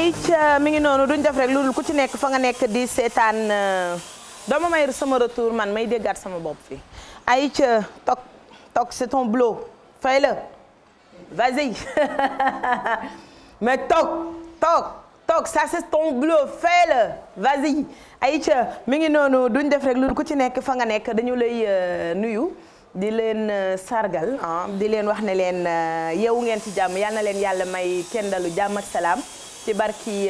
ay ca mi ngi noonu duñ def rek loolu ku ci nekk fa nga nekk di seetaan dama may sama retour man may déggaat sama bopp fii ay ca toog c'est ton boulot fay-le vas-y mais toog ça c'est ton boulot fais-le vas-y ay ca mi ngi noonu duñ def rek loolu ku ci nekk fa nga nekk dañu lay nuyu di leen sargal di leen wax ne leen yeewu ngeen ci jàmm yal na leen yàlla may kendalu jàmm ak salaam ci barki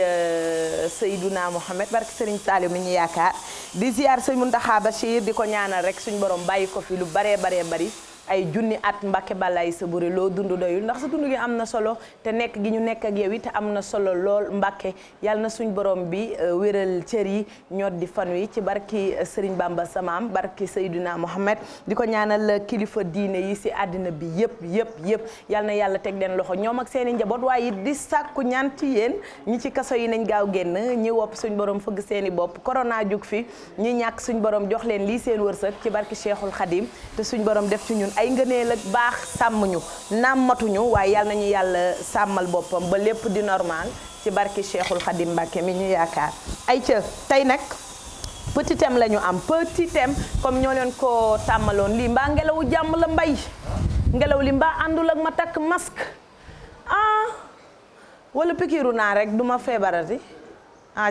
Seydouna Mohamed barki Serigne Saliou mi ñu yaakaar di ziar Sëñ Mountakha Bachir di ko ñaanal rek suñu borom bàyyi ko fi lu baree bari ay junni at Mbàkke balay sa buri loo dund doyul ndax sa dund gi am na solo te nekk gi ñu nekk ak yow it am na solo lool Mbàkke yàlla na suñ borom bi wéral cër yi ñot di fan wi ci barki Serigne Bamba samaam barki Seydouna Mohamed di ko ñaanal kilifa diine yi si àddina bi yëpp yàlla na yàlla teg leen loxo ñoom ak seen i njaboot waaye it di sàkku ñaan ci yéen ñi ci kaso yi nañ gaaw génn ñi wopp suñ borom fëgg seen i bopp corona jug fi ñi ñàkk suñ borom jox leen lii seen wërsëg ci barki Cheikhul Khadim te suñ borom def ci ñun ay ngëneel ak baax sàmm ñu naam matuñu waaye yal nañu yàlla sàmmal boppam ba lépp di normal ci barki Cheikhul Khadim Mbàkke mi ñu yaakaar ay ca tey nag petit thème la ñu am petit thème comme ñoo leen ko tàmmaloon lii mbaa ngelawu jàmm la mbay ngelaw li mbaa àndul ak ma takk masque wala pikiiru naa rek du ma feebarati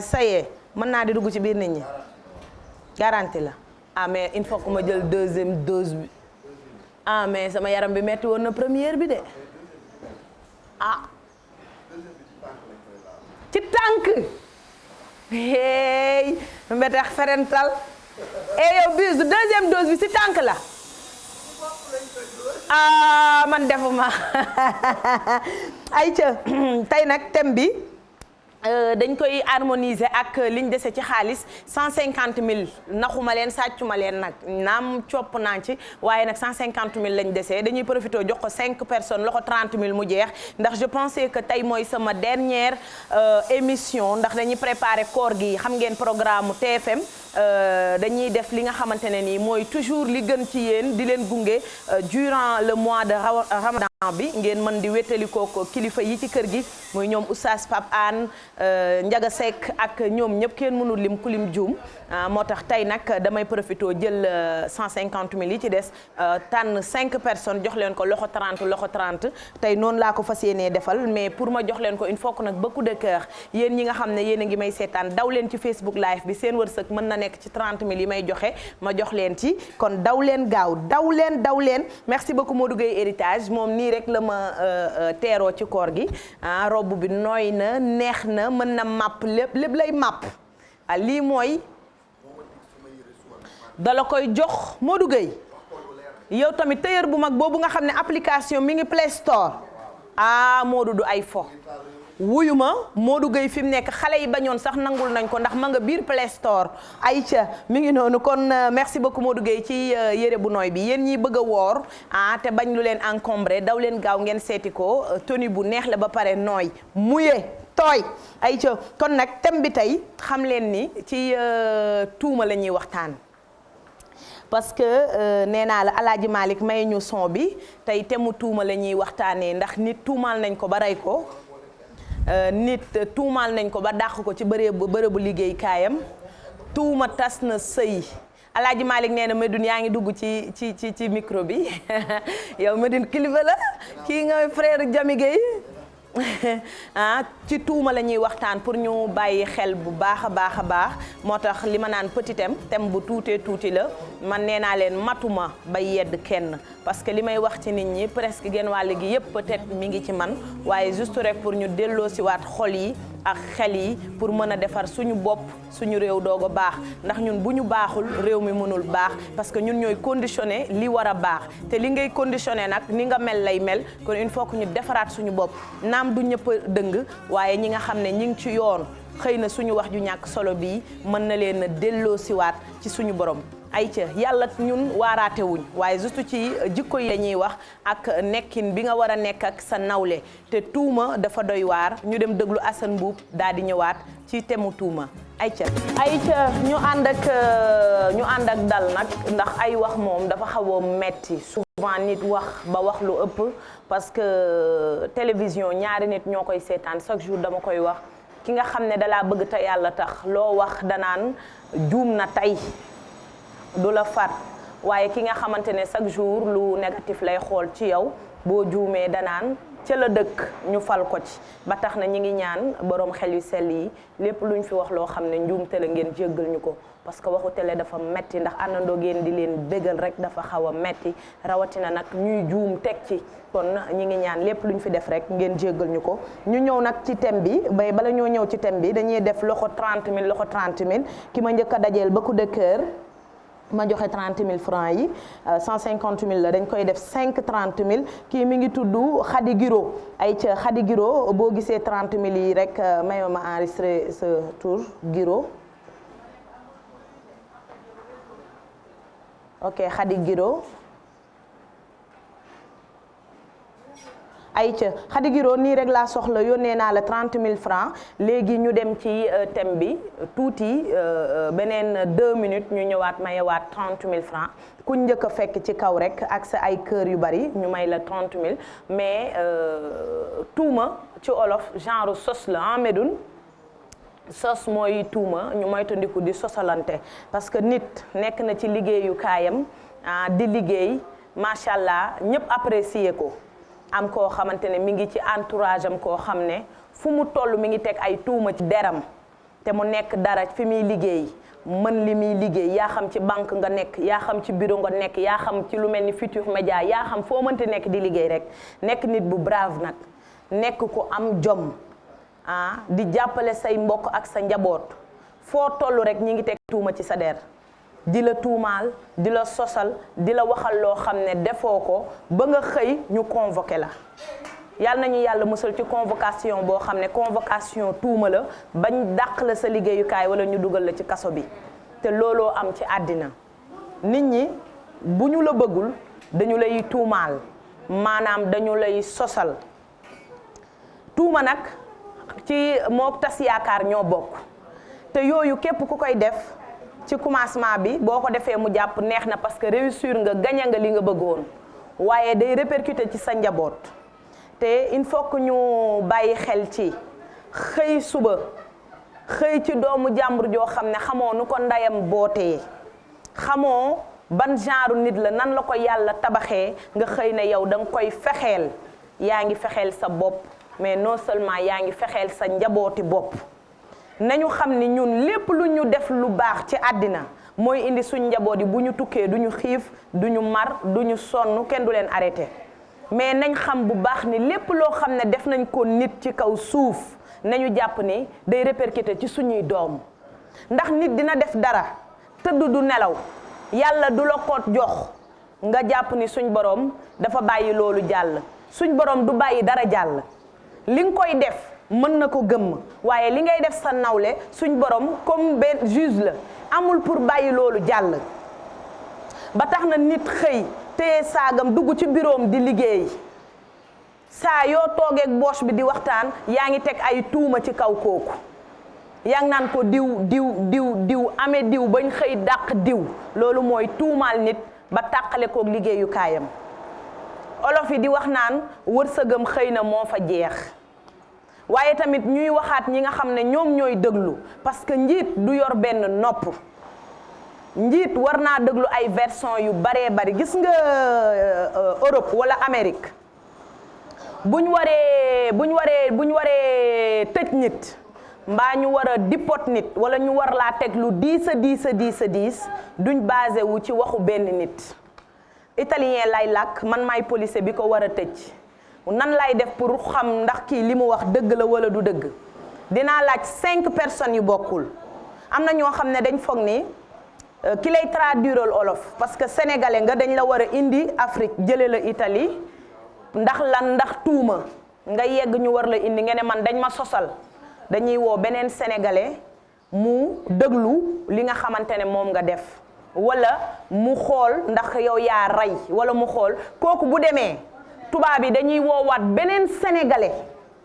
ça y est mën naa di dugg ci biir nit ñi garanti la mais il faut que ma jël deuxième dose bi mais sama yaram bi metti woon na première bi de ci tànk hey mbetex ferental yow bis du deuxième dose bi ci tànk la man defuma ay ca tey nag thème bi dañ koy harmoniser ak liñ dese ci xaalis 150 000 naxuma leen sàccuma leen nag naam copp naa ci waaye nag 150 000 lañ dese dañuy profité jox ko 5 personnes loxo 30 000 mu jeex ndax je pensais que tey mooy sama dernière émission ndax dañuy préparer koor gi xam ngeen programme TFM dañuy def li nga xamante ne nii mooy toujours li gën ci yéen di leen gunge durant le mois de Ramadan bi ngeen mën di wétali ko kilifa yi ci kër gi muy ñoom Oustaz Pape Anne Njaga Seck ak ñoom ñëpp kenn mënul lim ku lim juum moo tax tey nag damay profité jël 150 000 yi ci des tànn 5 personnes jox leen ko loxo 30 tey noonu laa ko fas yéenee defal mais pour ma jox leen ko il faut que nag beaucoup de cœur yéen ñi nga xam ne yéen a ngi may seetaan daw leen ci Facebook live bi seen wërsëg mën na nekk ci 30 000 yi may joxe ma jox leen ci kon daw leen gaaw daw leen merci beaucoup Modou Gueye héritage moom nii rek la ma teeroo ci koor gi robe bi nooy na neex na mën na màpp lépp lay màpp lii mooy dala koy jox Modou Gueye yow tamit tailleur bu mag boobu nga xam ne application mi ngi Play Store Modou du ay fo wuyu ma Modou Gueye fi mu nekk xale yi bañoon sax nangul nañ ko ndax ma nga biir Play Store ayca mi ngi noonu kon merci beaucoup Modou Gueye ci yére bu nooy bi yéen ñi bëgg a woor te bañ lu leen encombré daw leen gaaw ngeen seeti ko tenue bu neex la ba pare nooy mouillé tooy ayca kon nag thème bi tey xam leen ni ci tuuma la ñuy waxtaan parce que nee naa la Alaaji Malick may ñu son bi tey thème tuuma la ñuy waxtaanee ndax nit tuumaal nañ ko ba rey ko nit tuumaal nañ ko ba dàq ko ci bërëbu liggéeykaayam tuuma tas na sëy Alaaji Malick nee na Médoune yaa ngi dugg ci micro bi yow Médoune kilifa la kii nga frère Jami Gueye ci tuuma la ñuy waxtaan pour ñu bàyyi xel bu baax a baax moo tax li ma naan petit thème bu tuuti la man nee naa leen matuma ba yedd kenn parce que li may wax ci nit ñi presque genn wàll gi yëpp peut-être mi ngi ci man waaye juste rek pour ñu delloo si waat xol yi ak xel yi pour mën a defar suñu bopp suñu réew doog a baax ndax ñun bu ñu baaxul réew mi mënul baax parce que ñun ñooy conditionné li war a baax te li ngay conditionné nag ni nga mel lay mel kon il faut que ñu defaraat suñu bopp naam du ñëpp a dëng waaye ñi nga xam ne ñi ngi ci yoon xëy na suñu wax ju ñàkk solo bii mën na leen a delloo siwaat ci suñu borom ayca yàlla ñun waaraate wuñ waaye juste ci jikko yi la ñuy wax ak nekkin bi nga war a nekk ak sa nawle te tuuma dafa doy waar ñu dem déglu Assane Mbuub daal di ñëwaat ci temu tuuma ayca ñu ànd ak dal nag ndax ay wax moom dafa xaw a metti souvent nit wax ba wax lu ëpp parce que télévision ñaari nit ñoo koy seetaan chaque jour dama koy wax ki nga xam ne dalaa bëgg te yàlla tax loo wax danaan juum na tey du la far waaye ki nga xamante ne chaque jour lu négatif lay xool ci yow boo juumee danaan ca la dëkk ñu fal ko ci ba tax na ñi ngi ñaan boroom xel yu sell yi lépp luñ fi wax loo xam ne njuumte la ngeen jéggal ñu ko parce que waxu télé dafa metti ndax àndandoo ngeen di leen bégal rek dafa xaw a metti rawatina nag ñuy juum teg ci kon ñi ngi ñaan lépp luñ fi def rek ngeen jéggal ñu ko ñu ñëw nag ci thème bi bay bala ñoo ñëw ci thème bi dañuy def loxo 30 000 loxo 30 000 ki ma njëkk a dajeel ba coup de cœur ma joxe 30 000 francs yi 150 000 la dañ koy def 30 000 kii mi ngi tudd Khady Giro ay ca Khady Giro boo gisee 30 000 yi rek mayoo ma enregistré sa tour Giro ok Khady Giro ayca Khady Giro nii rek laa soxla yónnee naa la 30 000 francs léegi ñu dem ci thème bi tuuti beneen 2 minutes ñu ñëwaat mayewaat 30 000 francs ku njëkk a fekk ci kaw rek ak sa ay kër yu bari ñu may la 30 000 mais tuuma ci olof genre sos la en Médoune sos mooy tuuma ñu moytandiku di sosalante parce que nit nekk na ci liggéeyu kaayam di liggéey macha allah ñëpp apprécier ko am koo xamante ne mi ngi ci entourage am koo xam ne fu mu toll mi ngi teg ay tuuma ci deram te mu nekk dara fi muy liggéey mën li muy liggéey yaa xam ci banque nga nekk yaa xam ci bureau nga nekk yaa xam ci lu mel ni Futurs Médias yaa xam foo mënti nekk di liggéey rek nekk nit bu brave nag nekk ku am jom di jàppale say mbokk ak sa njaboot foo toll rek ñi ngi teg tuuma ci sa der di la tuumaal di la sosal di la waxal loo xam ne defoo ko ba nga xëy ñu convoqué la yàlla nañu yàlla musal ci convocation boo xam ne convocation tuuma la bañ dàq la sa liggéeyukaay wala ñu dugal la ci kaso bi te looloo am ci àddina nit ñi bu ñu la bëggul dañu lay tuumaal maanaam dañu lay sosal tuuma nag ci mook tas yaakaar ñoo bokk te yooyu képp ku koy def ci commencement bi boo ko defee mu jàpp neex na parce que réussir nga gañe nga li nga bëggoon waaye day répercuter ci sa njaboot te il faut que ñu bàyyi xel ci xëy suba xëy ci doomu jàmbur joo xam ne xamoo nu ko ndeyam bootee xamoo ban genre nit la nan la ko yàlla tabaxee nga xëy ne yow da nga koy fexeel yaa ngi fexeel sa bopp mais non seulement yaa ngi fexeel sa njabooti bopp nañu xam ni ñun lépp lu ñu def lu baax ci àddina mooy indi suñ njaboot yi bu ñu tukkee du ñu xiif du ñu mar du ñu sonn kenn du leen arrêté mais nañ xam bu baax ni lépp loo xam ne def nañ ko nit ci kaw suuf nañu jàpp ni day répercuter ci suñuy doom ndax nit dina def dara tëdd du nelaw yàlla du la ko jox nga jàpp ni suñ borom dafa bàyyi loolu jàll suñ borom du bàyyi dara jàll li nga koy def mën na ko gëmm waaye li ngay def sa nawle suñ borom comme benn juge la amul pour bàyyi loolu jàll ba tax na nit xëy téye saagam dugg ci bureau di liggéey saa yoo toogeeg boos bi di waxtaan yaa ngi teg ay tuuma ci kaw kooku yaa ngi naan ko diw amee diw bañ xëy dàq diw loolu mooy tuumaal nit ba tàqale koog liggéeyu kaayam olof yi di wax naan wërsëgam xëy na moo fa jeex waaye tamit ñuy waxaat ñi nga xam ne ñoom ñooy déglu parce que njiit du yor benn nopp njiit war naa déglu ay version yu baree bari gis nga Europe wala Amérique buñ waree tëj nit mbaa ñu war a dipot nit wala ñu war laa teg lu diis a diis duñ basé wu ci waxu benn nit italien lay làkk man maay policier bi ko war a tëj nan lay def pour xam ndax kii li mu wax dëgg la wala du dëgg dinaa laaj 5 personnes yu bokkul am na ñoo xam ne dañ foog ni ki lay traduiral olof parce que sénégalais nga dañ la war a indi Afrique jële la Italie ndax tuuma nga yegg ñu war la indi nga ne man dañ ma sosal dañuy woo beneen sénégalais mu déglu li nga xamante ne moom nga def wala mu xool ndax yow yaa rey wala mu xool kooku bu demee tubaab yi dañuy woowaat beneen sénégalais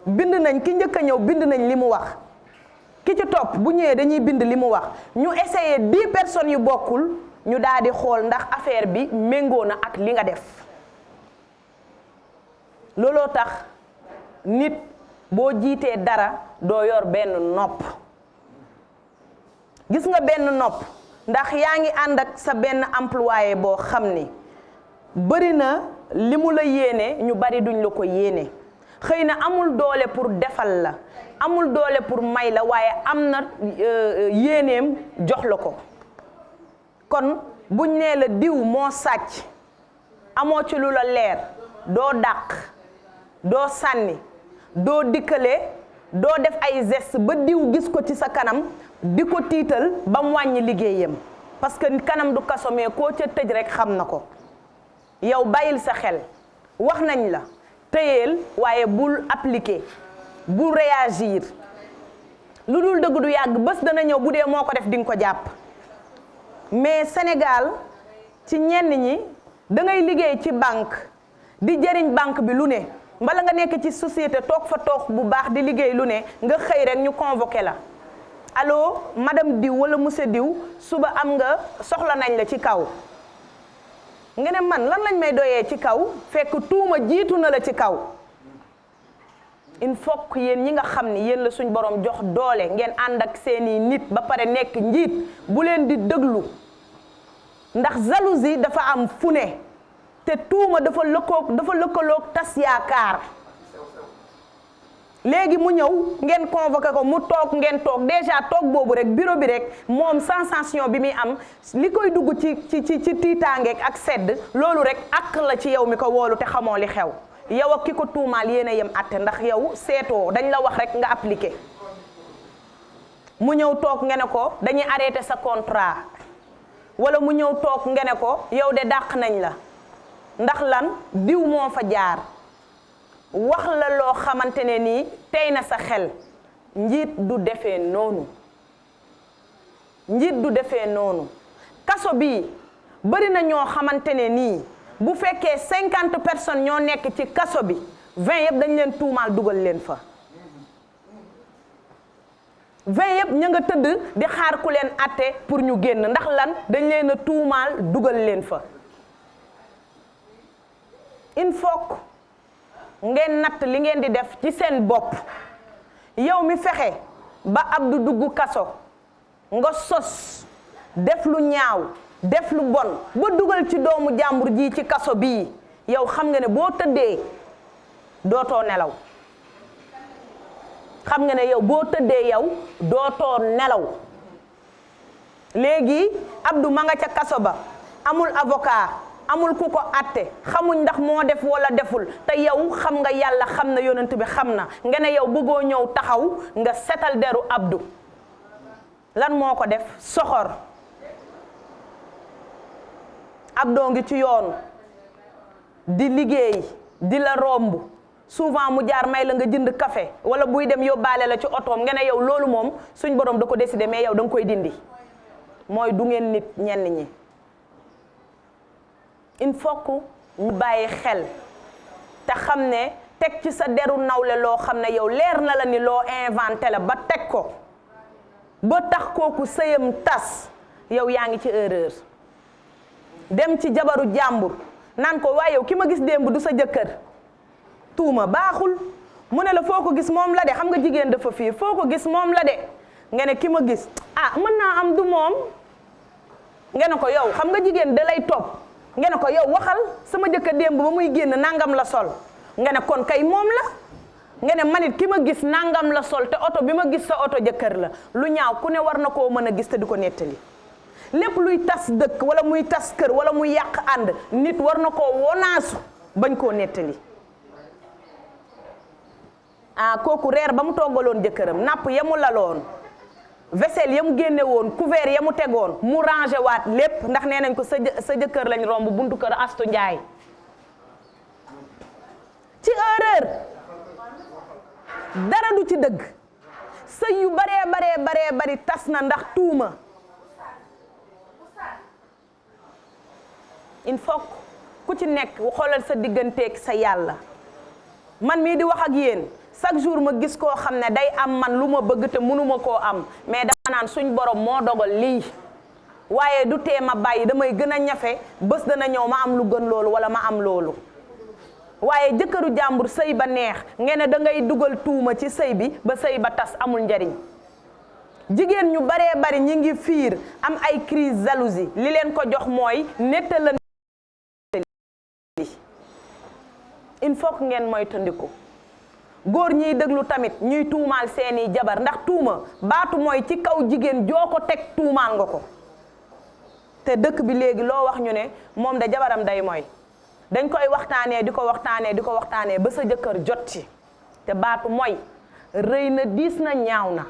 bind nañ ki njëkk a ñëw bind nañ li mu wax ki ci topp bu ñëwee dañuy bind li mu wax ñu essayé 10 personnes yu bokkul ñu daal di xool ndax affaire bi méngoo na ak li nga def looloo tax nit boo jiitee dara doo yor benn nopp. gis nga benn nopp ndax yaa ngi ànd ak sa benn employé boo xam ni bëri na li mu la yéene ñu bari duñ la ko yéene xëy na amul doole pour defal la amul doole pour may la waaye am na yéeneem jox la ko. kon buñ nee la diw moo sàcc amoo ci lu la leer doo dàq doo sànni doo dikkale doo def ay geste ba diw gis ko ci sa kanam di ko tiital ba mu wàññi liggéeyam parce que kanam du kaso mais koo ca tëj rek xam na ko. yow bàyyil sa xel wax nañ la téyeel waaye bul appliquer bul réagir lu dul dëgg du yàgg bés dana ñëw bu dee moo ko def di nga ko jàpp. mais Sénégal ci ñenn ñi da ngay liggéey ci banque di jëriñ banque bi lu ne mbala nga nekk ci société toog fa toog bu baax di liggéey lu ne nga xëy rek ñu convoqué la allo madame diw wala monsieur diw suba am nga soxla nañ la ci kaw. nga ne man lan lañ may doyee ci kaw fekk tuuma jiitu na la ci kaw. il faut que yéen ñi nga xam ni yéen la suñ borom jox doole ngeen ànd ak seeni nit ba pare nekk njiit bu leen di déglu ndax jalousie dafa am fu ne te tuuma dafa lëkkaloog tas yaakaar. léegi mu ñëw ngeen convoqué ko mu toog ngeen toog déjà toog boobu rek bureau bi rek moom sensation bi muy am li koy dugg ci tiitaangeeg ak sedd loolu rek ak la ci yow mi ko woolu te xamoo li xew yow ak ki ko tuumaal yéen a yem àtte ndax yow seetoo dañ la wax rek nga appliqué. mu ñëw toog nga ne ko dañuy arrêté sa contrat wala mu ñëw toog nga ne ko yow de dàq nañ la ndax lan diw moo fa jaar. wax la loo xamante ne nii tey na sa xel njiit du defee noonu njiit du defee noonu kaso bii bari na ñoo xamante ne nii bu fekkee 50 personnes ñoo nekk ci kaso bi 20 yëpp dañ leen tuumaal dugal leen fa 20 yëpp ña nga tëdd di xaar ku leen àtte pour ñu génn ndax lan dañ leen a tuumaal dugal leen fa il faut ngeen natt li ngeen di def ci seen bopp yow mi fexe ba Abdou dugg kaso nga sos def lu ñaaw def lu bon ba dugal ci doomu jàmbur ji ci kaso bii yow xam nga ne boo tëddee dootoo nelaw xam nga ne yow boo tëddee yow dootoo nelaw léegi Abdou ma nga ca kaso ba amul avocat amul ku ko àtte xamuñ ndax moo def wala deful te yow xam nga yàlla xam na yonent bi xam na nga ne yow bëggoo ñëw taxaw nga setal deru Abdou lan moo ko def soxor Abdou ngi ci yoon di liggéey di la romb souvent mu jaar may la nga jënd café wala buy dem yóbbaale la ci otoom nga ne yow loolu moom suñ borom da ko décider mais yow da nga koy dindi mooy du ngeen nit ñenn ñi. il faut que ñu bàyyi xel te xam ne teg ci sa deru nawle loo xam ne yow leer na la ni loo inventé la ba teg ko ba tax kooku sëyam tas yow yaa ngi ci erreur dem ci jabaru jàmbur naan ko waaye yow ki ma gis démb du sa jëkkër tuuma baaxul mu ne la foo ko gis moom la de xam nga jigéen dafa fii foo ko gis moom la de nga ne ki ma gis ah mën naa am du moom nga ne ko yow xam nga jigéen da lay topp nga ne ko yow waxal sama jëkkër démb ba muy génn nangam la sol nga ne kon kay moom la nga ne manit ki ma gis nangam la sol te oto bi ma gis sa oto jëkkër la lu ñaaw ku ne war na koo mën a gis te di ko nettali lépp luy tas dëkk wala muy tas kër wala muy yàq ànd nit war na koo wonaasu bañ koo nettali ah kooku reer ba mu toggaloon jëkkëram napp ya mu laloon vaisselle ya mu génne woon couvert ya mu tegoon mu rangé waat lépp ndax nee nañ ko sa jëkkër lañ romb buntu kër Astu Njaay ci erreur dara du ci dëgg sëy yu baree bari tas na ndax tuuma il faut ku ci nekk xoolal sa digganteeg sa yàlla man mii di wax ak yéen chaque jour ma gis koo xam ne day am man lu ma bëgg te mënuma koo am mais dama naan suñ borom moo dogal lii waaye du tee ma bàyyi damay gën a ñafe bés dana ñëw ma am lu gën loolu wala ma am loolu waaye jëkkëru jàmbur sëy ba neex ngeen ne da ngay dugal tuuma ci sëy bi ba sëy ba tas amul njariñ. jigéen ñu baree bari ñi ngi fiir am ay crise jalousie li leen ko jox mooy nettalante. il faut que ngeen moytandiku góor ñiy déglu tamit ñuy tuumaal seeni jabar ndax tuuma baatu mooy ci kaw jigéen joo ko teg tuumaal nga ko. te dëkk bi léegi loo wax ñu ne moom da jabaram day mooy dañ koy waxtaanee di ko waxtaanee ba sa jëkkër jot ci. te baatu mooy rëy na diis na ñaaw na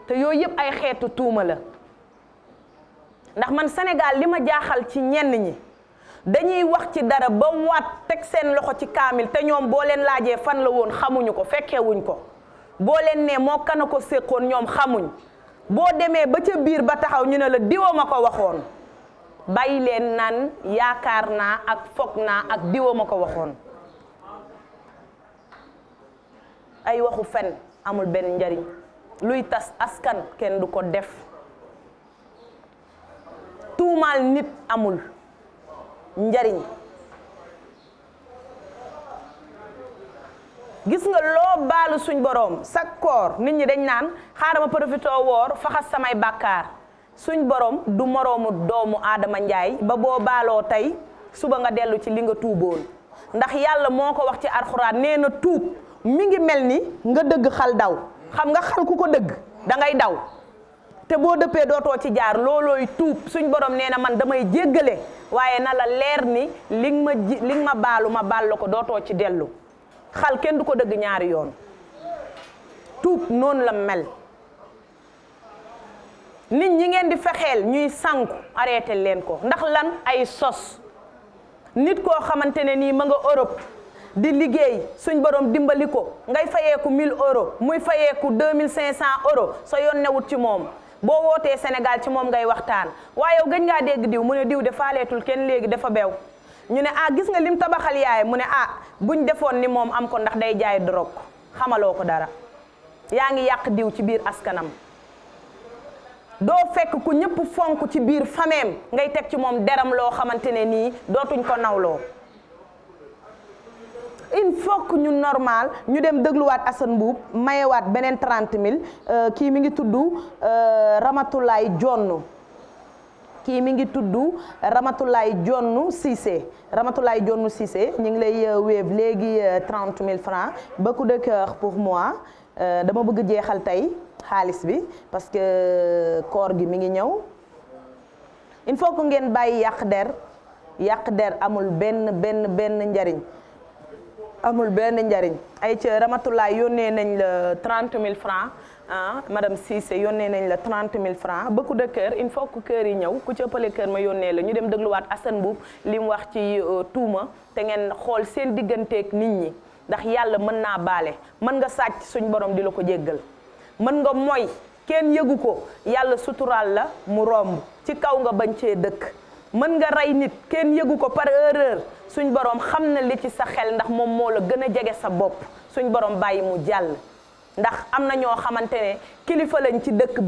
te yooyu yëpp ay xeetu tuuma la ndax man Sénégal li ma jaaxal ci ñenn ñi dañuy wax ci dara ba waat teg seen loxo ci kaamil te ñoom boo leen laajee fan la woon xamuñu ko fekkewuñ ko boo leen nee moo kana ko séqoon ñoom xamuñ boo demee ba ca biir ba taxaw ñu ne la diwa ma ko waxoon bàyyi leen naan yaakaar naa ak foog naa ak diwa ma ko waxoon. ay waxu fen amul benn njariñ luy tas askan kenn du ko def tuumaal nit amul njariñ. gis nga loo baalu suñ boroom sak koor nit ñi dañ naan xaaral ma profitoo woor faxas samay bàkkaar suñ boroom du moroomu doomu aadama njaay ba boo baaloo tey suba nga dellu ci li nga tuuboon ndax yàlla moo ko wax ci alxuraan nee na tuub mi ngi mel ni nga dëgg xal daw xam nga xal ku ko dëgg da ngay daw te boo dëppee dootoo ci jaar loolooy tuub suñ borom nee na man damay jéggale waaye na la leer ni li nga ma baalu ma baal la ko dootoo ci dellu xal kenn du ko dëgg ñaari yoon tuub noonu la mel. nit ñi ngeen di fexeel ñuy sànku arrêté leen ko ndax lan ay sos nit koo xamante ne nii ma nga Europe di liggéey suñ borom dimbali ko ngay fayeeku 1000 euros muy fayeeku 2500 euros sa yoon newut ci moom boo wootee Sénégal ci moom ngay waxtaan waaye yow gëj ngaa dégg diw mu ne diw de faaleetul kenn léegi dafa beew ñu ne gis nga lim tabaxal yaay mu ne buñ defoon ni moom am ko ndax day jaay drogue xamaloo ko dara yaa ngi yàq diw ci biir askanam. doo fekk ku ñëpp fonk ci biir fameem ngay teg ci moom deram loo xamante ne nii dootuñ ko nawloo. il faut que ñu normal ñu dem dégluwaat Assane Mboup mayewaat beneen 30 000 kii mi ngi tudd Ramatoulaye Jonn kii mi ngi tudd Ramatoulaye Jonn Cissé Ramatoulaye Jonn Cissé ñu ngi lay wéeb léegi 30 000 francs beaucoup de cœur pour moi dama bëgg jeexal tey xaalis bi parce que koor gi mi ngi ñëw il faut que ngeen bàyyi yàq der amul benn njariñ amul benn njariñ ay ca Ramatoulaye yónnee nañ la 30 000 francs madame Cissé yónnee nañ la 30 000 francs beaucoup de cœur il faut que kër yi ñëw ku ci ëppale kër ma yónnee la ñu dem dégluwaat Assane Mboup li mu wax ci tuuma te ngeen xool seen digganteeg nit ñi ndax yàlla mën naa baale mën nga sàcc suñ borom di la ko jéggal mën nga mooy kenn yëgu ko yàlla suturaal la mu romb ci kaw nga bañ cee dëkk mën nga rey nit kenn yëgu ko par erreur suñ borom xam na li ci sa xel ndax moom moo la gën a jege sa bopp suñ borom bàyyi mu jàll ndax am na ñoo xamante ne kilifa lañ ci dëkk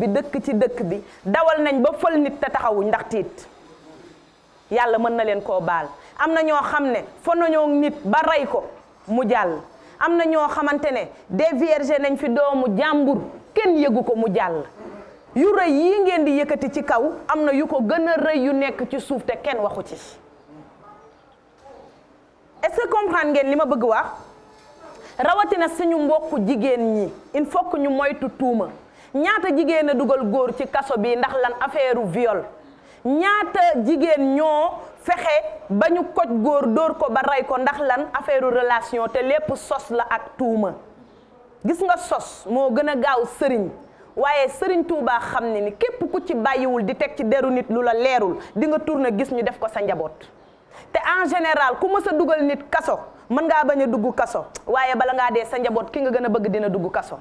bi dawal nañ ba fël nit te taxawuñ ndax tiit yàlla mën na leen koo baal am na ñoo xam ne fa nañoo nit ba rey ko mu jàll am na ñoo xamante ne dévierge nañ fi doomu jàmbur kenn yëgu ko mu jàll yu rëy yii ngeen di yëkkati ci kaw am na yu ko gën a rëy yu nekk ci suuf te kenn waxu ci est-ce que comprendre ngeen li ma bëgg wax rawatina suñu mbokku jigéen ñi il faut que ñu moytu tuuma ñaata jigéen a dugal góor ci kaso bi ndax lan affaire viol ñaata jigéen ñoo fexe ba ñu koj góor dóor ko ba rey ko ndax lan affaire relation te lépp sos la ak tuuma gis nga sos moo gën a gaaw sëriñ waaye sëriñ Tuubaa xam ne ni képp ku ci bàyyiwul di teg ci deru nit lu la leerul di nga tourner gis ñu def ko sa njaboot te en général ku mës a dugal nit kaso mën ngaa bañ a dugg kaso waaye bala ngaa dee sa njaboot ki nga gën a bëgg dina dugg kaso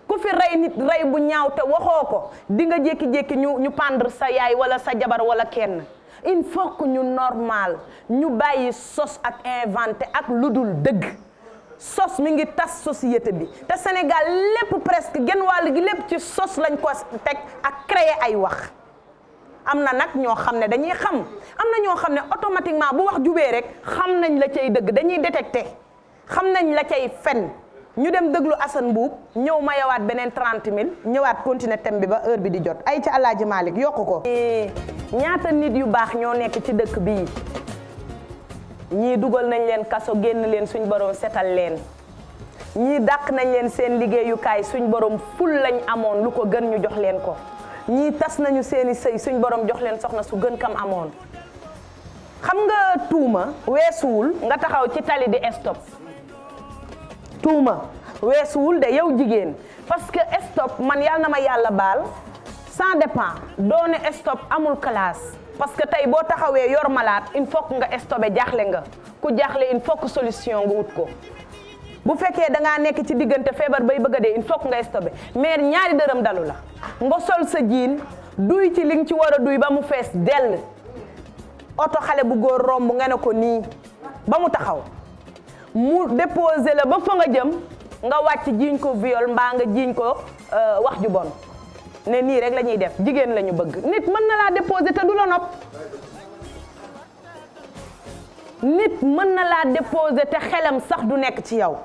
ku fi rey nit rey bu ñaaw te waxoo ko di nga jékki-jékki ñu pendre sa yaay wala sa jabar wala kenn il faut que ñu normal ñu bàyyi sos ak inventé ak lu dul dëgg sos mi ngi tas société bi te Sénégal lépp presque genn wàll gi lépp ci sos lañ ko teg ak créer ay wax am na nag ñoo xam ne dañuy xam am na ñoo xam ne automatiquement bu wax jubee rek xam nañ la cay dëgg dañuy détecté xam nañ la cay fen ñu dem déglu Assane Mbuub ñëw ma yawaat beneen 30 000 ñëwaat continuer thème bi ba heure bi di jot ay ca Alaaji Malick yokku ko. ñaata nit yu baax ñoo nekk ci dëkk bii ñii dugal nañ leen kaso génn leen suñ borom setal leen ñii dàq nañ leen seen liggéeyukaay suñ borom ful lañ amoon lu ko gën ñu jox leen ko ñii tas nañu seeni sëy suñ borom jox leen soxna su gën kam amoon. xam nga tuuma weesuwul nga taxaw ci tali di stop tuuma weesuwul de yow jigéen parce que stop man yàlla na ma yàlla baal ça dépend doone stop amul classe parce que tey boo taxawee yor malaat il faut que nga stopé jaaxle nga ku jaaxle il faut que solution nga wut ko bu fekkee da ngaa nekk ci diggante feebar bay bëgg a dee il faut que nga stopé mais ñaari dërëm dalu la nga sol sa jiin duy ci li nga ci war a duy ba mu fees dell oto xale bu góor romb nga ne ko nii ba mu taxaw mu déposé la ba fa nga jëm nga wàcc jiiñ ko viol mbaa nga jiiñ ko wax ju bon ne nii rek la ñuy def jigéen la ñu bëgg nit mën na laa déposé te du la nopp nit mën na laa déposé te xelam sax du nekk ci yow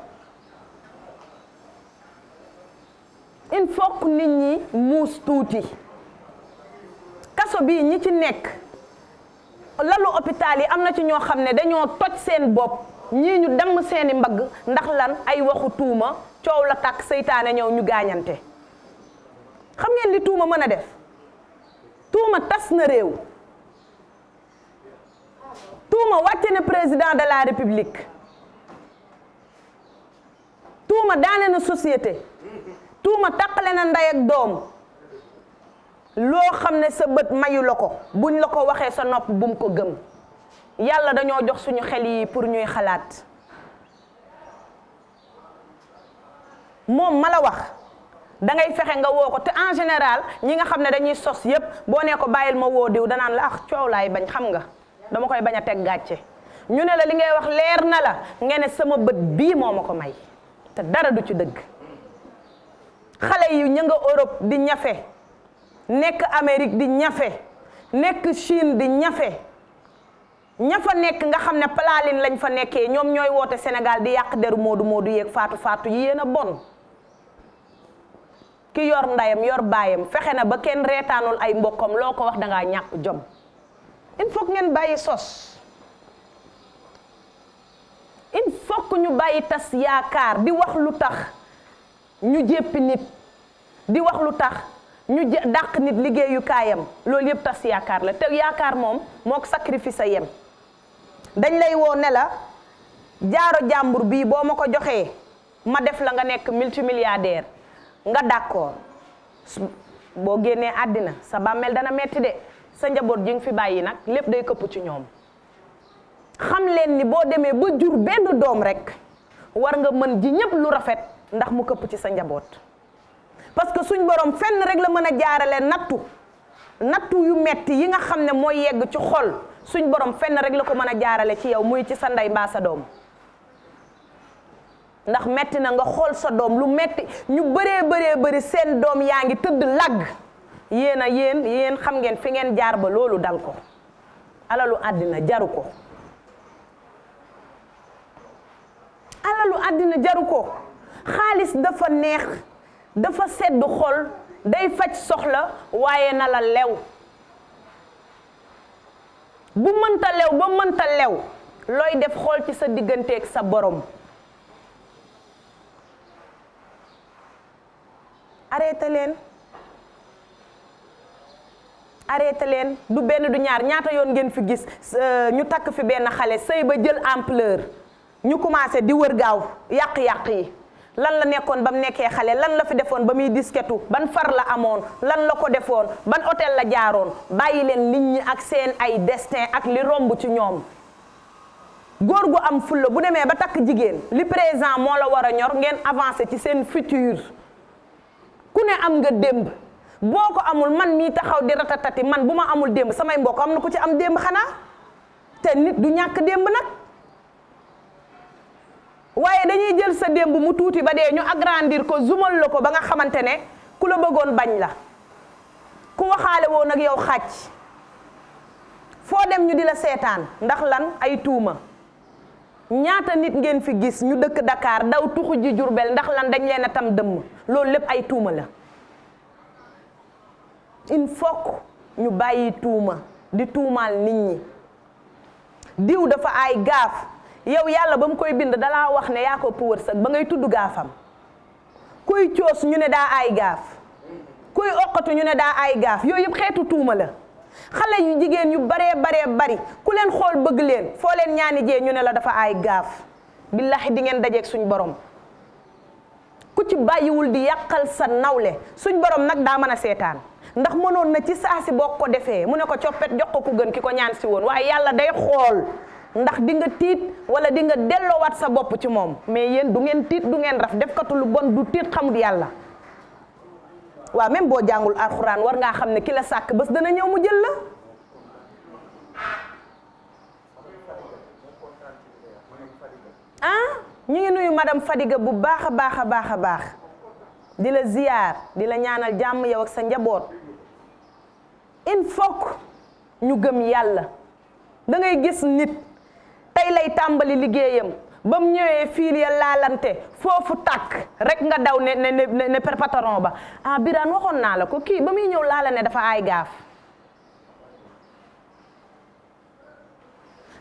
il faut que nit ñi muus tuuti kaso bii ñi ci nekk lalu hôpital yi am na ci ñoo xam ne dañoo toj seen bopp ñii ñu damm seeni mbagg ndax lan ay waxu tuuma coow la tàkk seytaane ñëw ñu gaañante xam ngeen li tuuma mën a def tuuma tas na réew tuuma wàcce na président de la république tuuma daane na société tuuma tàqale na ndey ak doom loo xam ne sa bët mayu la ko buñ la ko waxee sa nopp bum ko gëm yàlla dañoo jox suñu xel yi pour ñuy xalaat moom ma la wax da ngay fexe nga woo ko te en général ñi nga xam ne dañuy sos yépp boo nee ko bàyyil ma woo diw danaan la coow laay bañ xam nga dama koy bañ a teg gàcce ñu ne la li ngay wax leer na la nga ne sama bët bii moo ma ko may te dara du ci dëgg xale yi ñu nga Europe di ñafe nekk Amérique di ñafe nekk Chine di ñafe ña fa nekk nga xam ne palaaline lañ fa nekkee ñoom ñooy woote Sénégal di yàq deru moodu moodu yeeg faatu yi yéen a bon ki yor ndayam yor baayam fexe na ba kenn reetaanul ay mbokkam loo ko wax dangaa ñàkk jom il faut que ngeen bàyyi sos il faut que ñu bàyyi tas yaakaar di wax lu tax ñu jéppi nit di wax lu tax ñu dàq nit liggéeyukaayam loolu yëpp tas yaakaar la te yaakaar moom mook sacrifice a yem dañ lay woo ne la jaaro jàmbur bii boo ma ko joxee ma def la nga nekk multimilliardaire nga d'accord boo génnee àddina sa bàmmeel dana metti de sa njaboot ji nga fi bàyyi nag lépp day këpp ci ñoom xam leen ni boo demee ba jur benn doom rek war nga mën ji ñépp lu rafet ndax mu këpp ci sa njaboot parce que suñ borom fenn rek la mën a jaarale nattu yu metti yi nga xam ne mooy yegg ci xol suñ borom fenn rek la ko mën a jaarale ci yow muy ci sa ndey mbaa sa doom ndax metti na nga xool sa doom lu metti ñu bëree seen doom yaa ngi tëdd lagg yéen xam ngeen fi ngeen jaar ba loolu dal ko alalu àddina jaru ko alalu àddina jaru ko xaalis dafa neex dafa sedd xol day faj soxla waaye na la lew bu mënta lew ba mënta lew looy def xool ci sa digganteeg sa borom arrêté leen du benn du ñaar ñaata yoon ngeen fi gis ñu takk fi benn xale sëy ba jël ampleur ñu commencé di wër gaaw yàq-yàq yi lan la nekkoon ba mu nekkee xale lan la fi defoon ba muy disketu ban far la amoon lan la ko defoon ban hôtel la jaaroon bàyyi leen nit ñi ak seen ay destin ak li romb ci ñoom góor gu am fulla bu demee ba takk jigéen li présent moo la war a ñor ngeen avancé ci seen futur ku ne am nga démb boo ko amul man mii taxaw di ratatati man bu ma amul démb samay mbokk am na ku ci am démb xanaa te nit du ñàkk démb nag waaye dañuy jël sa démb mu tuuti ba dee ñu agrandir ko zoomal la ko ba nga xamante ne ku la bëggoon bañ la ku waxaale woon ak yow xàcc foo dem ñu di la seetaan ndax lan ay tuuma ñaata nit ngeen fi gis ñu dëkk Dakar daw tuxu ji Jurbel ndax lan dañ leen a tam dëmm loolu lépp ay tuuma la. il faut ñu bàyyi tuuma di tuumaal nit ñi diw dafa ay gaaf yow yàlla ba mu koy bind dalaa wax ne yaa ko ëpp wërsëg ba ngay tudd gaafam. kuy coos ñu ne daa ay gaaf kuy oqatu ñu ne daa ay gaaf yooyu yëpp xeetu tuuma la. xale yu jigéen yu baree bari ku leen xool bëgg leen foo leen ñaani jee ñu ne la dafa ay gaaf billahi di ngeen dajeeg suñ borom ku ci bàyyiwul di yàqal sa nawle suñ borom nag daa mën a seetaan ndax mënoon na ci saasi boo ko defee mu ne ko coppet jox ko ku gën ki ko ñaan si woon waaye yàlla day xool ndax di nga tiit wala di nga delloowaat sa bopp ci moom mais yéen du ngeen tiit du ngeen raf def katu lu bon du tiit xamut yàlla. waaw même boo jàngul alxuraan war ngaa xam ne ki la sàkk bés dana ñëw mu jël la. ñu ngi nuyu madame Fadiga bu baax a baax di la ziyaar di la ñaanal jàmm yow ak sa njaboot. il faut ñu gëm yàlla da ngay gis nit tey lay tàmbali liggéeyam ba mu ñëwee fiil ya laalante foofu tàkk rek nga daw ne patron ba Birane waxoon naa la ko kii ba muy ñëw laala ne dafa ay gaaf.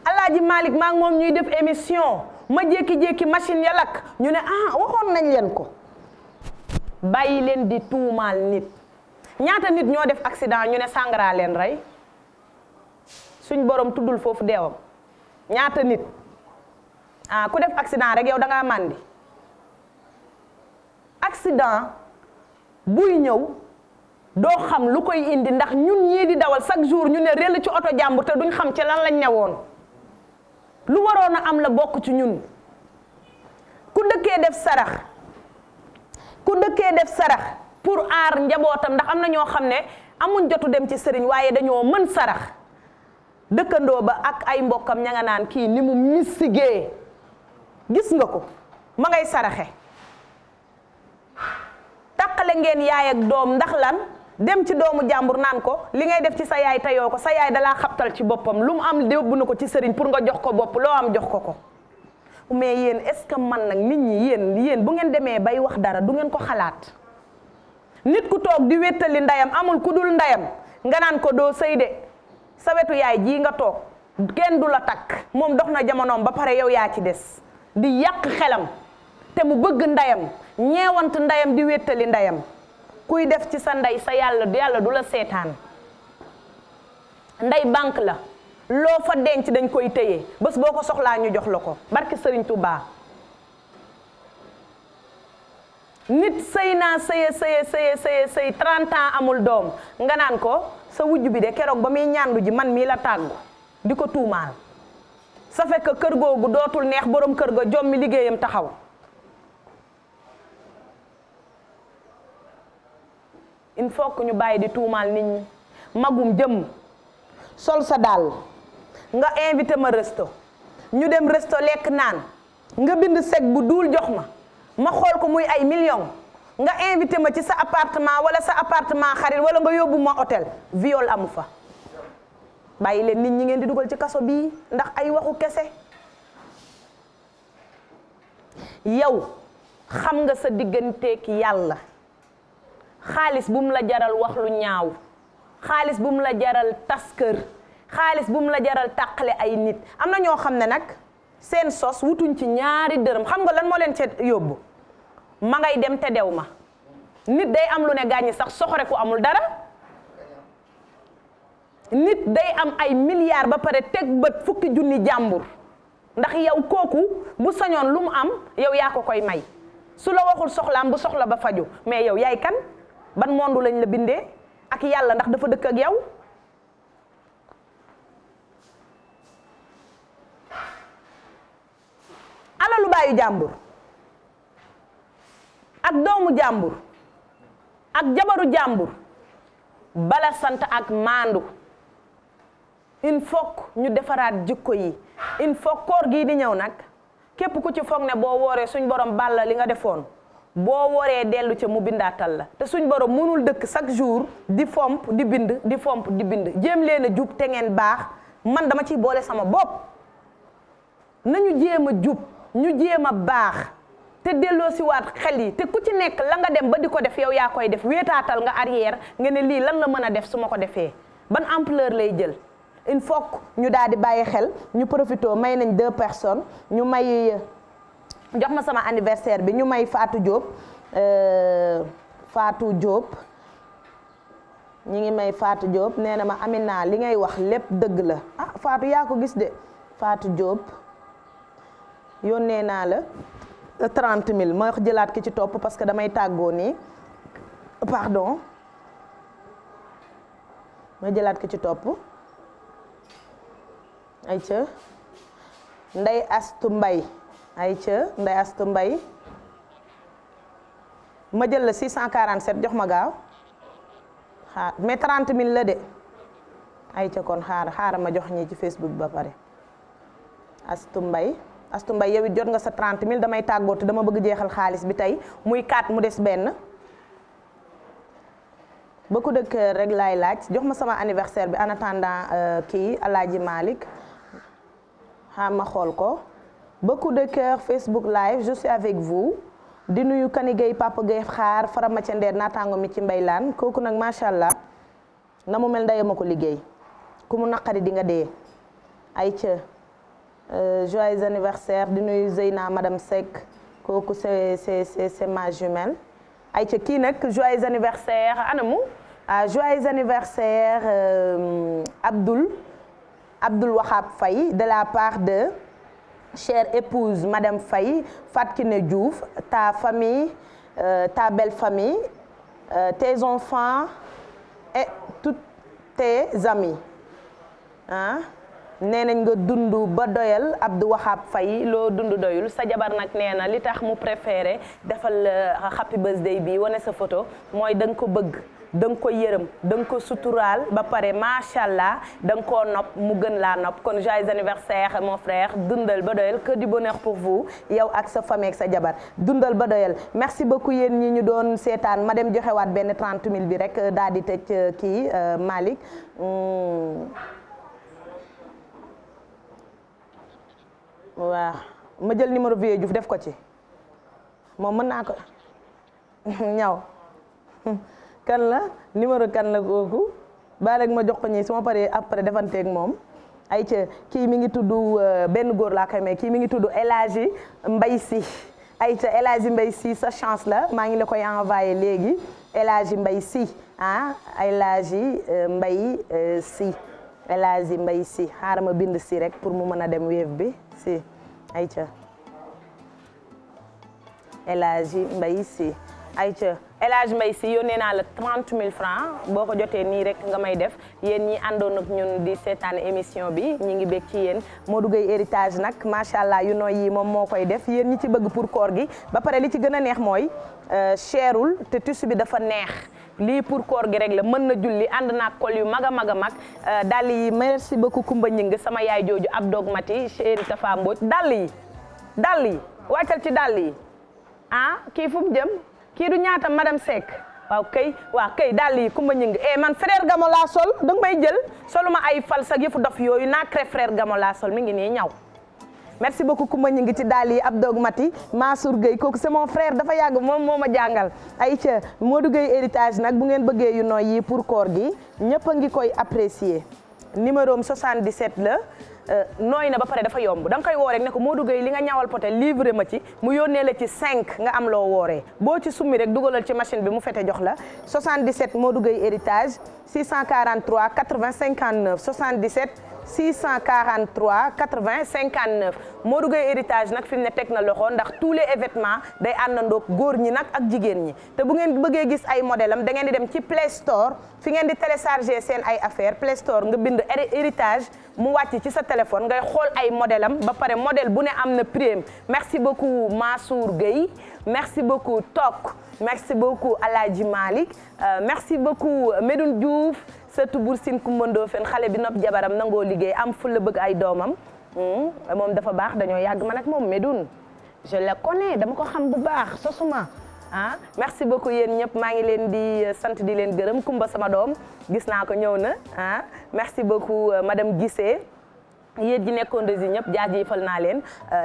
Alaaji Malick maa ngi moom ñuy def émission ma jékki-jékki machine ya lakk ñu ne waxoon nañ leen ko. bàyyi leen di tuumaal nit ñaata nit ñoo def accident ñu ne sàngara leen rey suñ borom tuddul foofu deewam ñaata nit. ku def accident rek yow da ngaa màndi accident buy ñëw doo xam lu koy indi ndax ñun ñii di dawal chaque jour ñu ne réel ci oto jàmbur te duñ xam ci lan lañ newoon lu waroon a am la bokk ci ñun ku dëkkee def sarax pour aar njabootam ndax am na ñoo xam ne amuñ jotu dem ci sëriñ waaye dañoo mën sarax dëkkandoo ba ak ay mbokkam ña nga naan kii ni mu misigee gis nga ko ma ngay saraxe tàqale ngeen yaay ak doom ndax lan dem ci doomu jàmbur naan ko li ngay def ci sa yaay tayoo ko sa yaay dalaa xabtal ci boppam lu mu am yóbbu na ko ci sëriñ pour nga jox ko bopp loo am jox ko mais yéen est-ce que man nag nit ñi yéen bu ngeen demee bay wax dara du ngeen ko xalaat nit ku toog di wéttali ndeyam amul ku dul ndeyam nga naan ko doo sëy de sa wetu yaay jii nga toog kenn du la takk moom dox na jamonoom ba pare yow yaa ci des di yàq xelam te mu bëgg ndeyam ñeewant ndeyam di wéttali ndeyam kuy def ci sa ndey sa yàlla du la seetaan ndey banque la loo fa denc dañ koy téye bés boo ko soxlaa ñu jox la ko barke Sëriñ Tuubaa nit sëy naa sëy 30 ans amul doom nga naan ko sa wujj bi de keroog ba muy ñàndu ji man mii la tàggu di ko tuumaal ça fait que kër googu dootul neex borom kër ga jommi liggéeyam taxaw il faut que ñu bàyyi di tuumaal nit ñi magum jëm sol sa dàll nga invité ma resto ñu dem resto lekk naan nga bind sec bu duul jox ma xool ko muy ay millions nga invité ma ci sa appartement wala sa appartement xarit wala nga yóbbu ma hôtel viol amu fa bàyyi leen nit ñi ngeen di dugal ci kaso bii ndax ay waxu kese yow xam nga sa digganteek yàlla xaalis bu mu la jaral wax lu ñaaw xaalis bu mu la jaral tas kër xaalis bu mu la jaral tàqale ay nit am na ñoo xam ne nag seen sos wutuñ ci ñaari dërëm xam nga lan moo leen ca yóbbu ma ngay dem te dew ma nit day am lu ne gàññi sax soxore ku amul dara nit day am ay milliards ba pare teg bët fukki junni jàmbur ndax yow kooku bu sañoon lu mu am yow yaa ko koy may su la waxul soxlaam bu soxla ba faju mais yow yaay kan ban monde lañ la bindee ak yàlla ndax dafa dëkk ak yow alalu baayu jàmbur ak doomu jàmbur ak jabaru jàmbur bala sant ak maandu il faut ñu defaraat jikko yi il faut koor gii di ñëw nag képp ku ci foog ne boo wooree suñ borom baal la li nga defoon boo wooree dellu ca mu bindaatal la te suñ borom mënul dëkk chaque jour di fomp di bind di fomp di bind jéem leen a jub te ngeen baax man dama ciy boole sama bopp nañu jéem a jub ñu jéem a baax te delloo si waat xel yi te ku ci nekk la nga dem ba di ko def yow yaa koy def wéetaatal nga arrière nga ne lii lan la mën a def su ma ko defee ban ampleur lay jël il faut que ñu daal di bàyyi xel ñu profité may nañ 2 personnes ñu may jox ma sama anniversaire bi ñu may Fatou Diop Fatou Diop ñi ngi may Fatou Diop nee na ma Amina li ngay wax lépp dëgg la ah Fatou yaa ko gis de Fatou Diop yónnee naa la 30 000 ma jëlaat ki ci topp parce que damay tàggoo nii pardon ma jëlaat ki ci topp ayca Ndey Astu Mbay ayca Ndey Astu Mbay ma jël la 647 jox ma gaaw xaar mais 30 000 la de ayca kon xaar ma jox ñi ci Facebook ba pare Astu Mbay yow it jot nga sa 30 000 damay tàggoo te dama bëgg jeexal xaalis bi tey muy 4 mu des benn beaucoup de cœur rek laay laaj jox ma sama anniversaire bi en attendant kii Alaaji Malick xaar ma xool ko beaucoup de cœur Facebook live je suis avec vous di nuyu Kani Gueye Papa Gueye xaar Farama ca Ndeer naataango mi ci Mbaylaan kooku nag macha allah na mu mel ndeyama ko liggéey ku mu naqari di nga dee ay ca joyeux anniversaire di nuyu Zeyna madame Seck kooku c'est ma jumelle ay ca kii nag joyeux anniversaire anamu joyeux anniversaire Abdoul Wahab Faye de la part de chère épouse madame Faye Fatkine Diouf ta famille ta belle famille tes enfants et tous tes amis ah nee nañ nga dund ba doyal Abdou Wahab Faye loo dund doyul sa jabar nag nee na li tax mu préféré defal happy birthday bi wane sa photo mooy da nga ko bëgg da nga ko yërëm da nga ko suturaal ba pare macha allah da nga koo nopp mu gën laa nopp kon joyeux anniversaire mon frère dundal ba doyal que du bonheur pour vous yow ak sa famille ak sa jabar dundal ba doyal merci beaucoup yéen ñi ñu doon seetaan ma dem joxewaat benn 30 000 bi rek daal di tëj kii Malick waaw ma jël numéro Vieux Diouf def ko ci moom mën naa ko ñaw kan la numéro kan la kooku ba rek ma jox ko ñi su ma paree après defanteeg moom ay ca kii mi ngi tudd benn góor laa koy may kii mi ngi tudd El Hadji Mbaye Sy ay ca El Hadji Mbaye Sy sa chance la maa ngi la koy envoyé léegi El Hadji Mbaye Sy ah El Hadji Mbaye Sy El Hadji Mbaye Sy xaaral ma bind si rek pour mu mën a dem Wave bi si ay ca El Hadji Mbaye Sy ay ca El Hadji Mbaye Sy yónnee naa la 30 000 francs boo ko jotee nii rek nga may def yéen ñi àndoon ak ñun di seetaan émission bi ñi ngi bég ci yéen Modou Gueye héritage nag macha allah yu nooy yi moom moo koy def yéen ñi ci bëgg pour koor gi ba pare li ci gën a neex mooy cherul te tissu bi dafa neex lii pour koor gi rek la mën na julli ànd naa kol yu mag a mag a mag dàll yi merci beaucoup Kumba Ñing sama yaay jooju ab dogmati chéri Tafa Mbodj dàll yi wàccal ci dàll yi ah kii fu mu jëm kii du ñaata madame Seck waaw kay dàll yi Kumba Ñing man frère Gamo laa sol danga may jël soluma ay fal sa yëfu dof yooyu naacré frère Gamo laa sol mi ngi nii ñaw merci beaucoup Kumba Ñing ci dàll yi ab dogmati Mansour Gueye kooku c'est mon frère dafa yàgg moom moo ma jàngal ay ca Modou Gueye héritage nag bu ngeen bëggee yu nooy yi pour koor gi ñëpp a ngi koy apprécier numéro am 77 la nooy na ba pare dafa yomb da nga koy woo rek ne ko Modou Gueye li nga ñawal poté livré ma ci mu yónnee la ci 5 nga am loo wooree boo ci summi rek dugalal ci machine bi mu fete jox la 77 Modou Gueye héritage 643 80 59 77 643 80 59 Modou Gueye héritage nag fi mu ne teg na loxo ndax tous les événements day àndandoog góor ñi nag ak jigéen ñi te bu ngeen bëggee gis ay modèle am da ngeen di dem ci Play Store fi ngeen di télécharger seen ay affaire Play Store nga bind héritage mu wàcc ci sa téléphone ngay xool ay modèle am ba pare modèle bu ne am na prix. Merci beaucoup Mansour Gueye merci beaucoup Tok merci beaucoup Aladji Malick merci beaucoup Medoune Diouf surtout Bour Sine Coumba Ndoffène xale bi nopp jabaram nangoo liggéey am fu la bëgg ay doomam moom dafa baax dañoo yàgg man ak moom Medoune je le connais dama ko xam bu baax sosuma merci beaucoup yéen ñëpp maa ngi leen di sant di leen gërëm Kumba sama doom gis naa ko ñëw na merci beaucoup madame Guissé yéen ji nekkoon rési ñëpp jaajëfal naa leen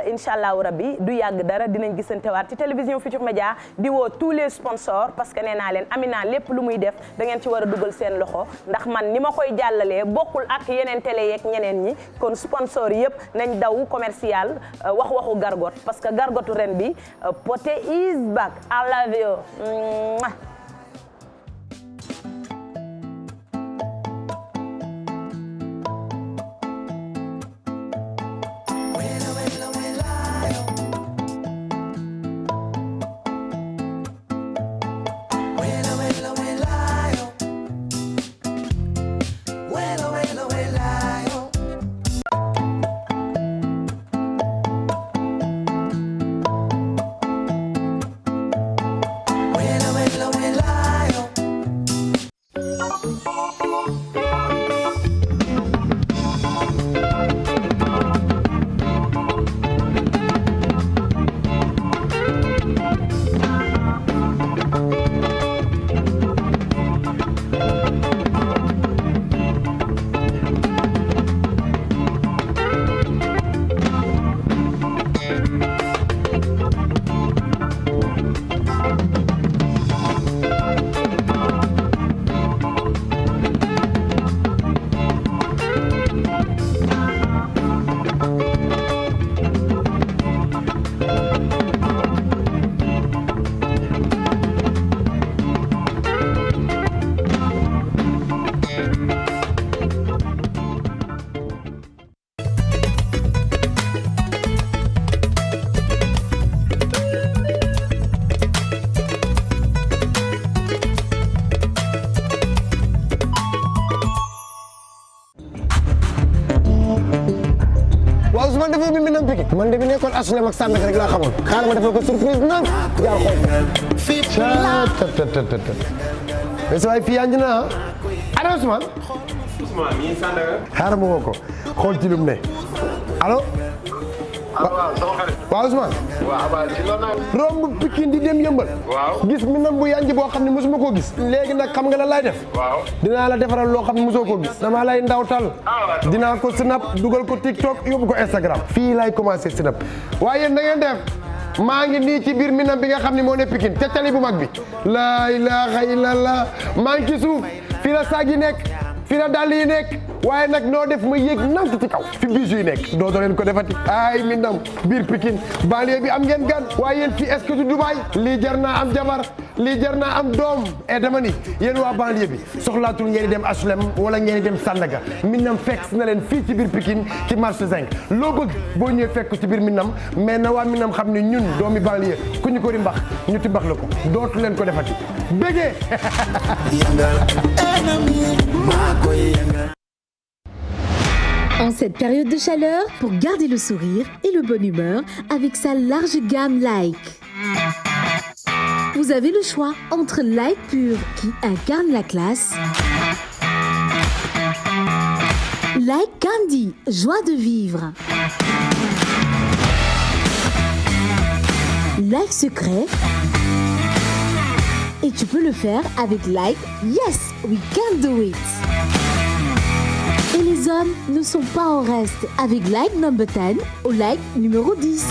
incha allahu rabbi du yàgg dara dinañ gisante waat ci télévision Futurs Médias di woo tous les sponsors parce que nee naa leen Amina lépp lu muy def da ngeen ci war a dugal seen loxo ndax man ni ma koy jàllalee bokkul ak yeneen télé yeeg ñeneen ñi kon sponsor yëpp nañ daw commercial waxu gargote parce que gargotu ren bi Poté is back I love you. man dafa mi nam Pikine man de bi nekkoon HLM ak Sandaga rek laa xamoon xaaral ma defal ko surprise nag jaar xool mais sa waay fii yaa ngi na ana Ousmane mi Sandaga xaaral ma woo ko xool ci lu mu ne allo waaw Ousmane romb Pikine di dem yëmbal gis mi nam bu yanj boo xam ne mosuma koo gis léegi nag xam nga la lay def dinaa la defaral loo xam ne mosoo koo gis dama lay ndawtal dinaa ko snap dugal ko TikTok yóbbu ko Instagram fii lay commencé snap waaye yéen na ngeen def maa ngi nii ci biir mi nam bi nga xam ne moo ne Pikine ca tali bu mag bi laa ilaaha illallah maa ngi ci suuf fii la saag yi nekk fii la dàll yi nekk waaye nag noo def ma yéeg nank ci kaw fi bijou yi nekk dootoo leen ko defati ay mi nam biir Pikine banlieue bi am ngeen gan waaye yéen fii est-ce que du Dubaï lii jar naa am jabar lii jar naa am doom et dama ni yéen waa banlieue bi soxlaatul ngeen di dem HLM wala ngeen di dem Sandaga mi nam fekk na leen fii ci biir Pikine ci marché 5 loo bëgg boo ñëwee fekk ci biir mi nam mais na waa mi nam xam ne ñun doomi banlieue ku ñu ko di mbax ñu ti mbax la ko dootu leen ko defati bégee En cette période de chaleur, pour garder le sourire et le bonne humeur avec sa large gamme Like. Vous avez le choix entre Like Pur qui incarne la classe, Like Candy, joie de vivre, Like Secret, et tu peux le faire avec Like Yes, we can do it. Et les hommes ne sont pas en reste avec Like number 10 ou Like numéro 10.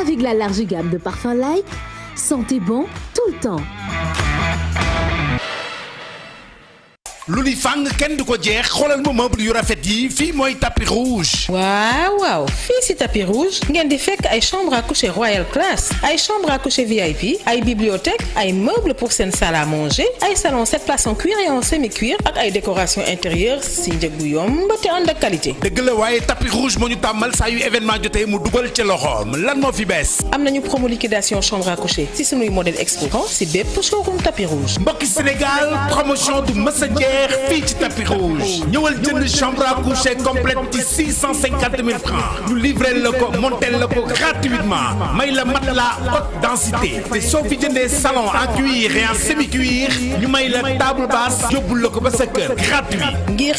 Avec la large gamme de parfums Like, sentez bon tout le temps. lu ni fàng kenn du ko jeex xoolal ma meuble yu rafet yi fii mooy tapis rouge. waaw fii si tapis rouge ngeen di fekk ay chambre à coucher royal class ay chambre à coucher VIP ay bibliothèque ay meubles pour seen salle à manger ay salon 7 places en cuir et en semi-cuir ak ay décoration intérieure si njëg bu yomb te ànd ak qualité. dëgg la waaye tapis rouge moo ñu tàmmal saa yu événement jotee mu dugal ca loxoom lan moo fi bees. am nañu promo liquidation chambre à coucher si sunuy modèle exposant si bépp showroom tapis rouge. mbokki Sénégal promotion du mës a jeex fii ci tapis rouge ñëwal jënd chambre à coucher complète ci 650 000 francs ñu livré la ko monté la ko gratuitement may la matelas haute densité te soo fi jëndee salon en cuir et en semi-cuir ñu may la table basse yóbbul la ko ba sa kër gratuit. ngir